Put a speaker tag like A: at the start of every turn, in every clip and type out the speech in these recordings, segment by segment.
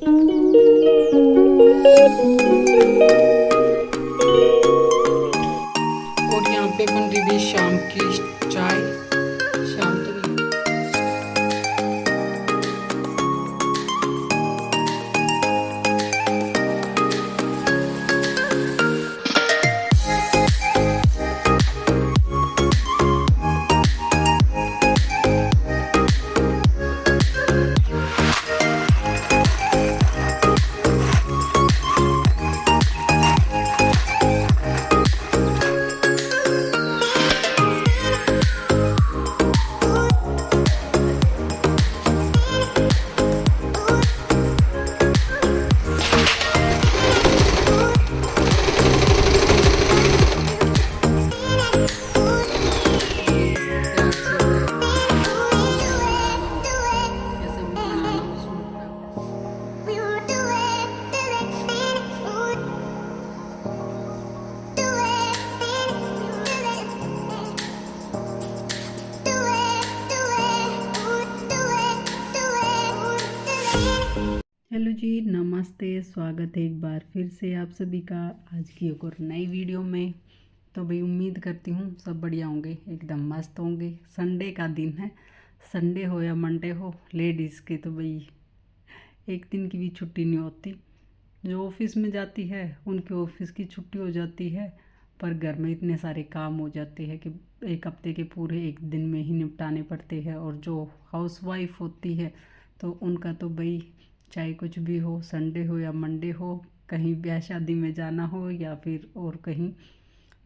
A: और यहाँ पे बन रही थी शाम की चाय। शाम तो नहीं। हेलो जी, नमस्ते। स्वागत है एक बार फिर से आप सभी का आज की एक और नई वीडियो में। तो भाई उम्मीद करती हूँ सब बढ़िया होंगे, एकदम मस्त होंगे। संडे का दिन है, संडे हो या मंडे हो, लेडीज़ के तो भाई एक दिन की भी छुट्टी नहीं होती। जो ऑफिस में जाती है उनके ऑफिस की छुट्टी हो जाती है, पर घर में इतने सारे काम हो जाते हैं कि एक हफ्ते के पूरे एक दिन में ही निपटाने पड़ते हैं। और जो हाउसवाइफ होती है तो उनका तो भाई चाहे कुछ भी हो, संडे हो या मंडे हो, कहीं ब्याह शादी में जाना हो या फिर और कहीं,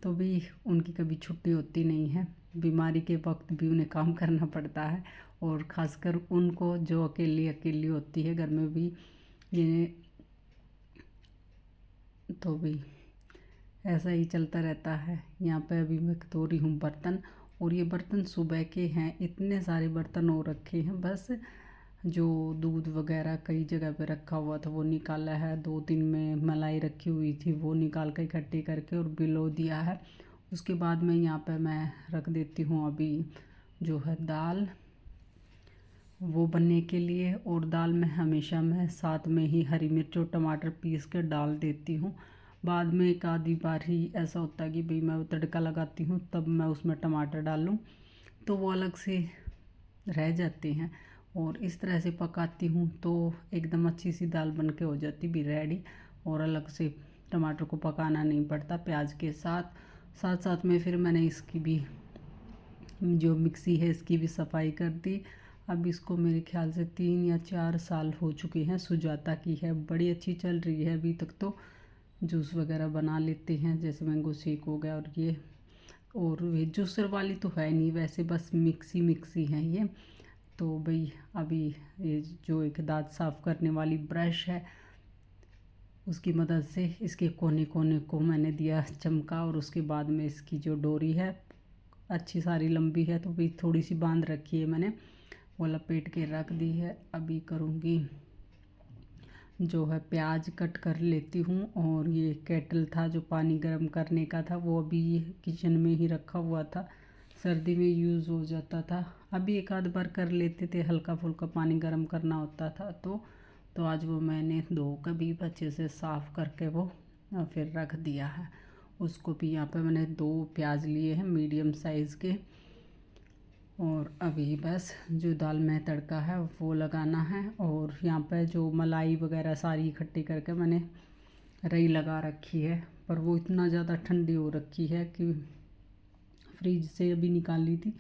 A: तो भी उनकी कभी छुट्टी होती नहीं है। बीमारी के वक्त भी उन्हें काम करना पड़ता है। और ख़ासकर उनको जो अकेली अकेली होती है घर में भी, ये तो भी ऐसा ही चलता रहता है। यहाँ पे अभी मैं धो रही हूँ बर्तन, और ये बर्तन सुबह के हैं। इतने सारे बर्तन हो रखे हैं, बस जो दूध वगैरह कई जगह पे रखा हुआ था वो निकाला है। 2 दिन में मलाई रखी हुई थी वो निकाल कर इकट्ठी करके और भिगो दिया है। उसके बाद में यहाँ पे मैं रख देती हूँ अभी जो है दाल, वो बनने के लिए। और दाल में हमेशा मैं साथ में ही हरी मिर्च और टमाटर पीस के डाल देती हूँ। बाद में एक आधी बार ही ऐसा होता है कि भाई मैं तड़का लगाती हूँ तब मैं उसमें टमाटर डालूँ, तो वो अलग से रह जाते हैं। और इस तरह से पकाती हूँ तो एकदम अच्छी सी दाल बन के हो जाती भी रेडी। और अलग से टमाटर को पकाना नहीं पड़ता प्याज के साथ। साथ साथ में फिर मैंने इसकी भी जो मिक्सी है इसकी भी सफाई कर दी। अब इसको मेरे ख्याल से 3 या 4 साल हो चुके हैं। सुजाता की है, बड़ी अच्छी चल रही है अभी तक। तो जूस वगैरह बना लेते हैं, जैसे मैंगो शेक हो गया और ये। और ये जूसर वाली तो है नहीं वैसे, बस मिक्सी है ये। तो भाई अभी ये जो एक दांत साफ़ करने वाली ब्रश है उसकी मदद से इसके कोने कोने को मैंने दिया चमका। और उसके बाद में इसकी जो डोरी है अच्छी सारी लंबी है तो भी थोड़ी सी बांध रखी है मैंने, वो लपेट के रख दी है। अभी करूँगी जो है प्याज कट कर लेती हूँ। और ये केटल था जो पानी गर्म करने का था, वो अभी किचन में ही रखा हुआ था, सर्दी में यूज़ हो जाता था। अभी एक आध बार कर लेते थे, हल्का फुल्का पानी गर्म करना होता था तो आज वो मैंने धो कर भी अच्छे से साफ़ करके वो फिर रख दिया है। उसको भी यहाँ पे मैंने 2 प्याज लिए हैं मीडियम साइज़ के। और अभी बस जो दाल में तड़का है वो लगाना है। और यहाँ पे जो मलाई वगैरह सारी इकट्ठी करके मैंने रई लगा रखी है, पर वो इतना ज़्यादा ठंडी हो रखी है कि फ्रिज से अभी निकाली थी।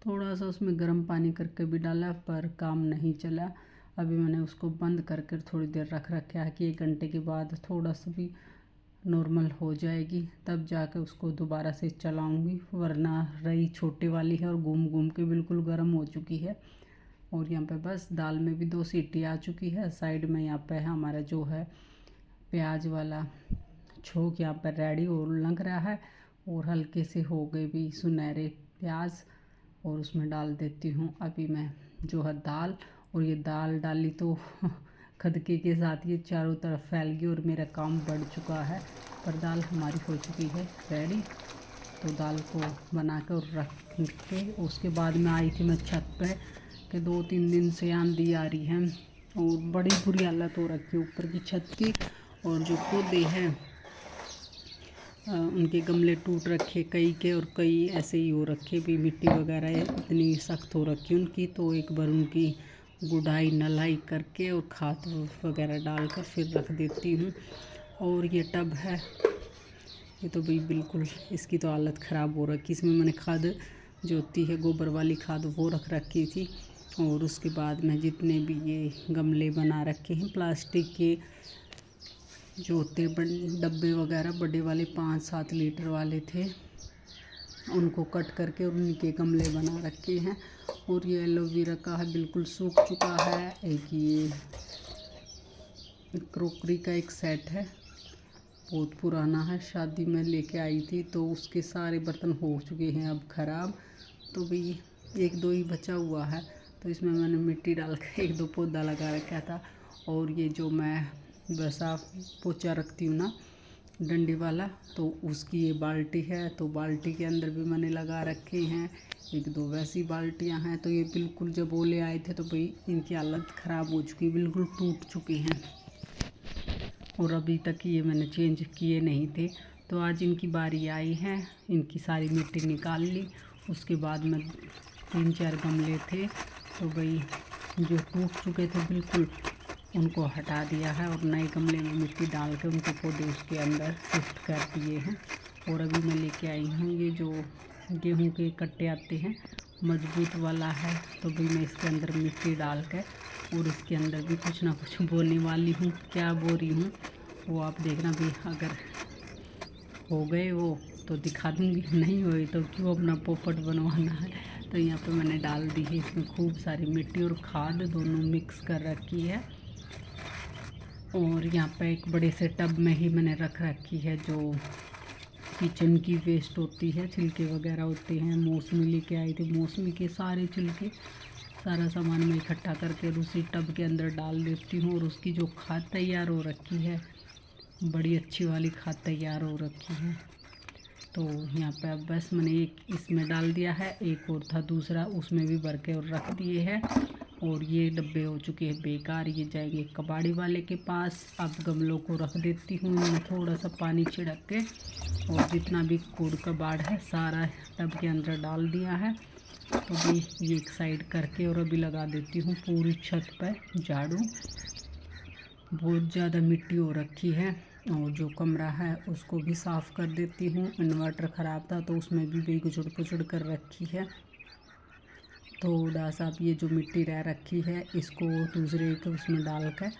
A: थोड़ा सा उसमें गर्म पानी करके भी डाला पर काम नहीं चला। अभी मैंने उसको बंद करके थोड़ी देर रख रखा है कि 1 घंटे के बाद थोड़ा सा भी नॉर्मल हो जाएगी तब जाके उसको दोबारा से चलाऊंगी, वरना रई छोटे वाली है और घूम घूम के बिल्कुल गर्म हो चुकी है। और यहाँ पे बस दाल में भी 2 सीटी आ चुकी है। साइड में यहाँ पे हमारा जो है प्याज वाला छोंक यहाँ पर रेडी और लग रहा है। और हल्के से हो गए भी सुनहरे प्याज, और उसमें डाल देती हूँ अभी मैं जो है दाल। और ये दाल डाली तो खदके के साथ ये चारों तरफ फैल गई और मेरा काम बढ़ चुका है। पर दाल हमारी हो चुकी है रेडी। तो दाल को बना कर रख के उसके बाद में आई थी मैं छत पे कि 2-3 दिन से आंधी आ रही है और बड़ी बुरी हालत हो रखी है ऊपर की छत की। और जो पौधे हैं उनके गमले टूट रखे कई के, और कई ऐसे ही हो रखे भी, मिट्टी वगैरह इतनी सख्त हो रखी उनकी। तो एक बार उनकी गुड़ाई नलाई करके और खाद वगैरह डालकर फिर रख देती हूँ। और ये टब है, ये तो भाई बिल्कुल इसकी तो हालत ख़राब हो रखी। इसमें मैंने खाद जो होती है गोबर वाली खाद वो रख रखी थी। और उसके बाद में जितने भी ये गमले बना रखे हैं प्लास्टिक के, जो होते डब्बे वगैरह बड़े वाले 5-7 लीटर वाले थे, उनको कट करके और उनके गमले बना रखे हैं। और ये एलोवेरा का है, बिल्कुल सूख चुका है। एक ये क्रोकरी का एक सेट है, बहुत पुराना है, शादी में लेके आई थी तो उसके सारे बर्तन हो चुके हैं अब ख़राब। तो भाई 1-2 ही बचा हुआ है, तो इसमें मैंने मिट्टी डाल कर 1-2 पौधा लगा रखा था। और ये जो मैं वैसा पोछा रखती हूँ ना डंडी वाला, तो उसकी ये बाल्टी है, तो बाल्टी के अंदर भी मैंने लगा रखे हैं। 1-2 वैसी बाल्टियाँ हैं। तो ये बिल्कुल जब ओले आए थे तो भाई इनकी हालत ख़राब हो चुकी, बिल्कुल टूट चुके हैं। और अभी तक ये मैंने चेंज किए नहीं थे। तो आज इनकी बारी आई है, इनकी सारी मिट्टी निकाल ली। उसके बाद में 3-4 गमले थे, तो भाई जो टूट चुके थे बिल्कुल उनको हटा दिया है और नए गमले में मिट्टी डाल के उनके पौधे उसके अंदर शिफ्ट कर दिए हैं। और अभी मैं लेके आई हूँ ये जो गेहूं के कट्टे आते हैं, मजबूत वाला है। तो भाई मैं इसके अंदर मिट्टी डाल के और इसके अंदर भी कुछ ना कुछ बोने वाली हूँ। क्या बो रही हूँ वो आप देखना भी, अगर हो गए वो तो दिखा दूँगी, नहीं हुए तो क्यों अपना पोपट बनवाना है। तो यहाँ पे मैंने डाल दी है इसमें खूब सारी मिट्टी और खाद दोनों मिक्स कर रखी है। और यहाँ पे एक बड़े से टब में ही मैंने रख रखी है जो किचन की वेस्ट होती है, छिलके वगैरह होते हैं। मौसमी लेके आई थी, मौसमी के सारे छिलके सारा सामान मैं इकट्ठा करके उसी टब के अंदर डाल देती हूँ। और उसकी जो खाद तैयार हो रखी है, बड़ी अच्छी वाली खाद तैयार हो रखी है। तो यहाँ पे अब बस मैंने एक इसमें डाल दिया है, एक और था दूसरा उसमें भी भर के और रख दिए हैं। और ये डब्बे हो चुके हैं बेकार, ये जाएंगे कबाड़ी वाले के पास। अब गमलों को रख देती हूँ मैं थोड़ा सा पानी छिड़क के, और जितना भी कूड़ कबाड़ है सारा टब के अंदर डाल दिया है। तो भी ये एक साइड करके और अभी लगा देती हूँ पूरी छत पर झाड़ू। बहुत ज़्यादा मिट्टी हो रखी है। और जो कमरा है उसको भी साफ़ कर देती हूँ। इन्वर्टर ख़राब था तो उसमें भी गुचड़ पुचड़ कर रखी है। थोड़ा सा ये जो मिट्टी रह रखी है इसको दूसरे एक उसमें डाल कर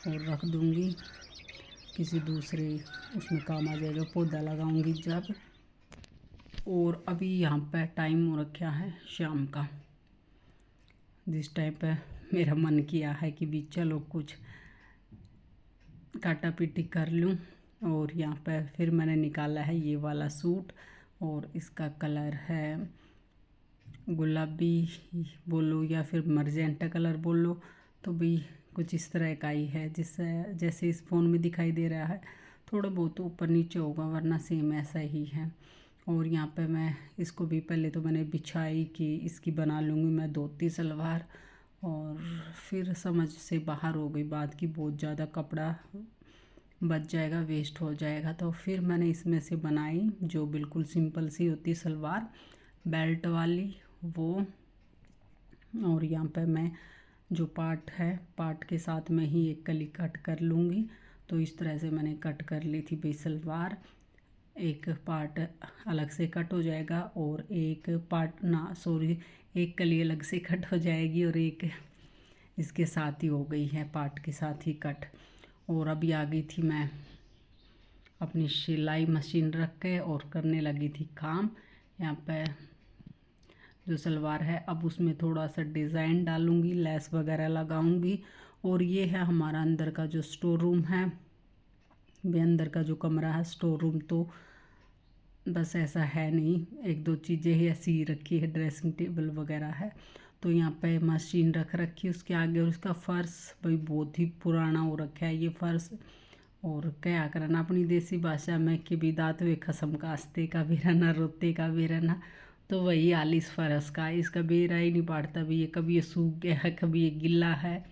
A: और रख दूँगी, किसी दूसरे उसमें काम आ जाएगा, पौधा लगाऊंगी जब। और अभी यहाँ पे टाइम हो रखा है शाम का, जिस टाइम पे मेरा मन किया है कि भी चलो कुछ काटा पीटी कर लूँ। और यहाँ पे फिर मैंने निकाला है ये वाला सूट, और इसका कलर है गुलाबी बोलो या फिर मर्जेंटा कलर बोलो। तो भी कुछ इस तरह का ही है, जिससे जैसे इस फ़ोन में दिखाई दे रहा है, थोड़ा बहुत ऊपर नीचे होगा वरना सेम ऐसा ही है। और यहाँ पे मैं इसको भी पहले तो मैंने बिछाई कि इसकी बना लूँगी मैं धोती सलवार, और फिर समझ से बाहर हो गई बात की बहुत ज़्यादा कपड़ा बच जाएगा, वेस्ट हो जाएगा। तो फिर मैंने इसमें से बनाई जो बिल्कुल सिंपल सी होती सलवार, बेल्ट वाली वो। और यहाँ पे मैं जो पार्ट है पार्ट के साथ में ही एक कली कट कर लूँगी। तो इस तरह से मैंने कट कर ली थी भाई सलवार। एक पार्ट अलग से कट हो जाएगा और एक पार्ट ना सॉरी एक कली अलग से कट हो जाएगी, और एक इसके साथ ही हो गई है पार्ट के साथ ही कट। और अभी आ गई थी मैं अपनी सिलाई मशीन रख के और करने लगी थी काम। यहाँ पे जो सलवार है अब उसमें थोड़ा सा डिज़ाइन डालूँगी, लेस वगैरह लगाऊँगी। और ये है हमारा अंदर का जो स्टोर रूम है, वे अंदर का जो कमरा है स्टोर रूम, तो बस ऐसा है नहीं, 1-2 चीज़ें ही ऐसी रखी है, ड्रेसिंग टेबल वगैरह है। तो यहाँ पे मशीन रख रखी है उसके आगे। और उसका फ़र्श भाई बहुत ही पुराना हो रखा है ये फ़र्श। और क्या करना अपनी देसी भाषा में कि भी दाँत वे खसम कास्ते का भी रहना रोते का भी रहना। तो वही हाल इस फ़र्श का, इसका बेरा ही नहीं पड़ता भी, ये कभी ये सूख गया है कभी ये गिल्ला है।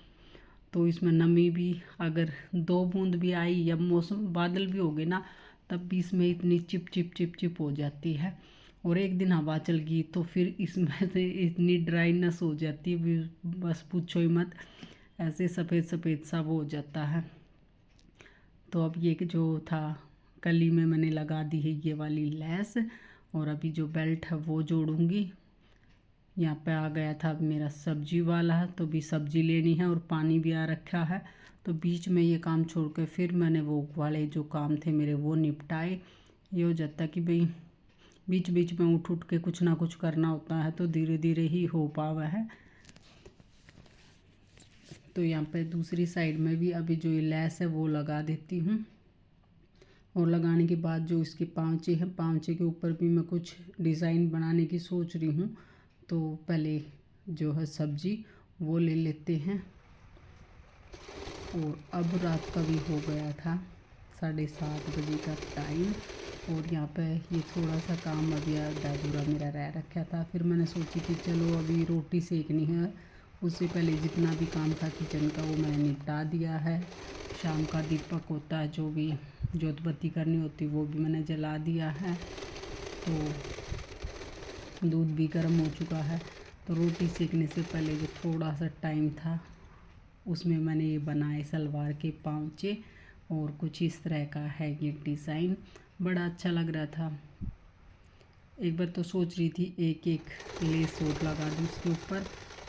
A: तो इसमें नमी भी अगर 2 बूंद भी आई या मौसम बादल भी हो गए ना, तब भी इसमें इतनी चिप चिप चिप चिप हो जाती है। और एक दिन हवा चल गई तो फिर इसमें से इतनी ड्राइनेस हो जाती है, बस पूछो ही मत। ऐसे सफ़ेद सफ़ेद सा वो हो जाता है। तो अब ये जो था कली में मैंने लगा दी है ये वाली लेस, और अभी जो बेल्ट है वो जोड़ूंगी। यहाँ पे आ गया था अब मेरा सब्जी वाला, तो भी सब्जी लेनी है और पानी भी आ रखा है। तो बीच में ये काम छोड़ के फिर मैंने वो वाले जो काम थे मेरे वो निपटाए। ये हो जाता कि भाई बीच बीच में उठ उठ के कुछ ना कुछ करना होता है, तो धीरे धीरे ही हो पावा है। तो यहाँ पे दूसरी साइड में भी अभी जो ये लेस है वो लगा देती हूँ। और लगाने के बाद जो इसके पाँचे हैं, पाँचे के ऊपर भी मैं कुछ डिज़ाइन बनाने की सोच रही हूँ। तो पहले जो है सब्जी वो ले लेते हैं। और अब रात का भी हो गया था 7:30 बजे का टाइम, और यहाँ पे ये थोड़ा सा काम अभी अधूरा मेरा रह रखा था। फिर मैंने सोची कि चलो अभी रोटी सेकनी है, उससे पहले जितना भी काम था किचन का वो मैंने निपटा दिया है। शाम का दीपक होता है, जो भी जोत बत्ती करनी होती वो भी मैंने जला दिया है। तो दूध भी गर्म हो चुका है। तो रोटी सेकने से पहले जो थोड़ा सा टाइम था उसमें मैंने ये बनाए सलवार के पाँचे, और कुछ इस तरह का है ये डिज़ाइन। बड़ा अच्छा लग रहा था। एक बार तो सोच रही थी एक एक लेस और लगा दूँ उसके ऊपर,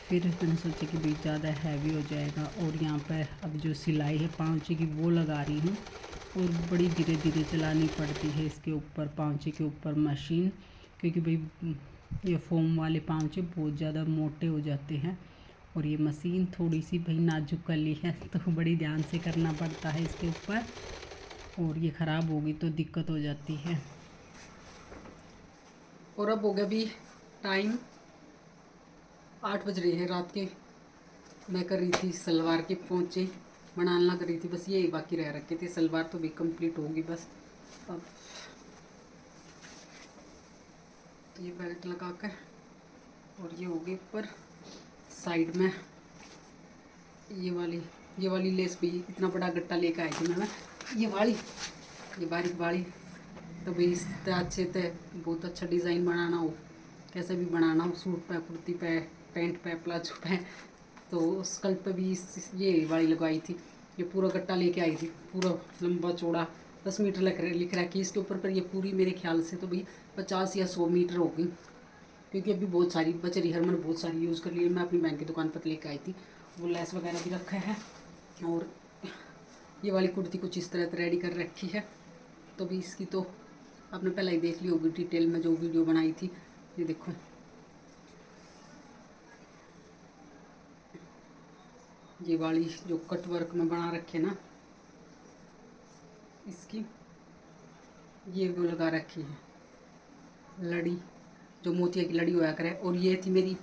A: फिर मैंने सोचा कि भाई ज़्यादा हैवी हो जाएगा। और यहाँ पर अब जो सिलाई है पाँचे की वो लगा रही हूँ, और बड़ी धीरे धीरे चलानी पड़ती है इसके ऊपर, पाँचे के ऊपर मशीन, क्योंकि भाई ये फोम वाले पाँचे बहुत ज़्यादा मोटे हो जाते हैं। और ये मशीन थोड़ी सी भाई नाजुक कली है, तो बड़ी ध्यान से करना पड़ता है इसके ऊपर, और ये ख़राब होगी तो दिक्कत हो जाती है। और अब हो गया भी टाइम 8 बज रहे हैं रात के। मैं कर रही थी सलवार के पोंचे बनाने लग रही थी, बस ये बाकी रह रखे थे। सलवार तो भी कंप्लीट होगी बस अब। तो ये बेल्ट लगा कर, और ये होगी ऊपर साइड में ये वाली लेस भी इतना बड़ा गट्टा लेकर आई थी मैं ये बारीक वाली। तो भाई इस अच्छे से बहुत अच्छा डिज़ाइन बनाना हो, कैसे भी बनाना हो, सूट पे, कुर्ती पे, पैंट पे, प्लाजो पे, तो स्कर्ट पे भी ये वाली लगवाई थी। ये पूरा गट्टा लेके आई थी, पूरा लंबा चौड़ा 10 मीटर लिख रहा है कि इसके ऊपर। पर ये पूरी मेरे ख्याल से तो भाई 50 या 100 मीटर होगी, क्योंकि अभी बहुत सारी बच रही है। मैंने बहुत सारी यूज़ कर ली। मैं अपनी बहन की दुकान पर लेकर आई थी, वो लेस वगैरह भी रखा है। और ये वाली कुर्ती कुछ इस तरह रेडी कर रखी है। तो भी इसकी तो आपने पहले ही देख ली होगी डिटेल में जो वीडियो बनाई थी। ये देखो, ये वाली जो कट वर्क में बना रखे ना, इसकी ये वो लगा रखी है लड़ी, जो मोतिया की लड़ी होया करे। और ये थी मेरी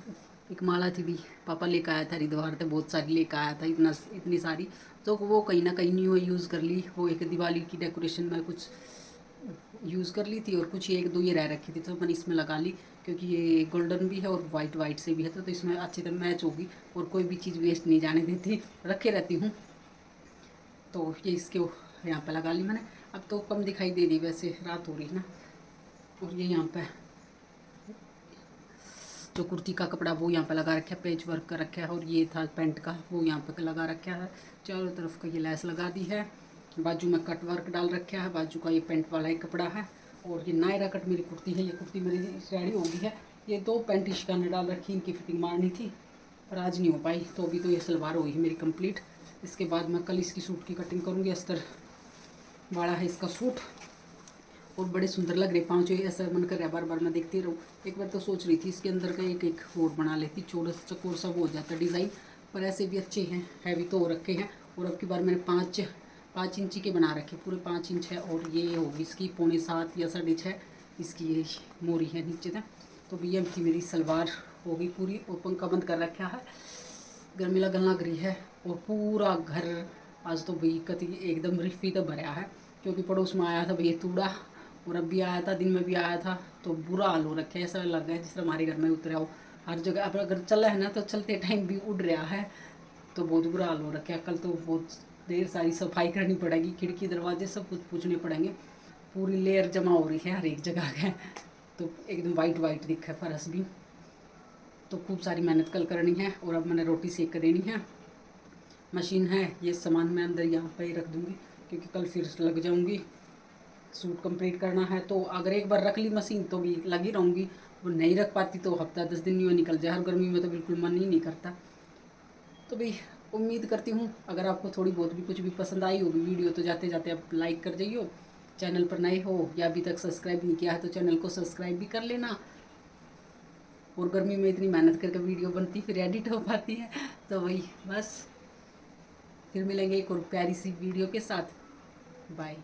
A: एक माला थी भी, पापा लेकर आया था हरिद्वार से, बहुत सारी लेकर आया था, इतनी सारी। तो वो कहीं ना कहीं न्यू यूज़ कर ली। वो एक दिवाली की डेकोरेशन में कुछ यूज़ कर ली थी, और कुछ एक दो ये रह रखी थी, तो मैंने इसमें लगा ली, क्योंकि ये गोल्डन भी है और वाइट से भी है, तो इसमें अच्छी तरह मैच होगी। और कोई भी चीज़ वेस्ट नहीं जाने देती, रखे रहती हूँ। तो ये इसके यहाँ पे लगा ली मैंने। अब तो कम दिखाई दे रही, वैसे रात हो रही ना। और ये यहाँ पे जो कुर्ती का कपड़ा वो यहाँ पे लगा रखा है, पेच वर्क का रखा है। और ये था पैंट का, वो यहाँ पे लगा रखा है। चारों तरफ का ये लेस लगा दी है। बाजू में कट वर्क डाल रखा है, बाजू का ये पेंट वाला ही कपड़ा है। और ये नायरा कट मेरी कुर्ती है, ये कुर्ती मेरी रेडी हो गई है। ये 2 पैंट इश्काने डाल रखी, इनकी फिटिंग मारनी थी पर आज नहीं हो पाई। तो अभी तो ये सलवार होगी मेरी कंप्लीट। इसके बाद मैं कल इसकी सूट की कटिंग करूँगी। अस्तर वाला है इसका सूट, और बड़े सुंदर लग रहे पाँचों। ऐसा मन कर रहा है बार बार मैं देखती रहूँ। एक बार तो सोच रही थी इसके अंदर का एक एक और बना लेती, चौरस चकोर सा वो हो जाता डिज़ाइन। पर ऐसे भी अच्छे हैं, हैवी तो हो रखे हैं। और अब की बार मैंने 5 इंची के बना रखे, पूरे 5 इंच है। और ये होगी इसकी 6.25 या 6.5 इसकी ये मोरी है नीचे तक। तो भैया थी मेरी सलवार हो गई पूरी, और पंखा बंद कर रखा है, गर्मी लगन लग रही है। और पूरा घर आज तो भाई कति एकदम रिफी तो भरा है, क्योंकि पड़ोस में आया था भैया तूड़ा, और अब भी आया था, दिन में भी आया था। तो बुरा हाल हो रखा है, ऐसा लग रहा है जिस तरह हमारे घर में उतरा हो। हर जगह अब अगर चला है ना तो चलते टाइम भी उड़ रहा है। तो बहुत बुरा हाल हो रखा है। कल तो बहुत देर सारी सफाई करनी पड़ेगी, खिड़की दरवाजे सब कुछ पूछने पड़ेंगे। पूरी लेयर जमा हो रही है हर एक जगह है, तो एकदम वाइट वाइट दिखा है फर्श भी। तो खूब सारी मेहनत कल करनी है। और अब मैंने रोटी सेक कर देनी है। मशीन है, ये सामान मैं अंदर यहाँ पे ही रख दूँगी क्योंकि कल फिर लग जाऊँगी। सूट कंप्लीट करना है तो अगर एक बार रख ली मशीन तो भी लगी रहूँगी, वो नहीं रख पाती तो हफ्ता 10 दिन में निकल जाए। हर गर्मी में तो बिल्कुल मन ही नहीं करता। तो भाई उम्मीद करती हूँ अगर आपको थोड़ी बहुत भी कुछ भी पसंद आई होगी वीडियो तो जाते जाते आप लाइक कर जाइए। चैनल पर नए हो या अभी तक सब्सक्राइब नहीं किया है तो चैनल को सब्सक्राइब भी कर लेना। और गर्मी में इतनी मेहनत करके वीडियो बनती फिर एडिट हो पाती है, तो वही बस। फिर मिलेंगे एक और प्यारी सी वीडियो के साथ। बाय।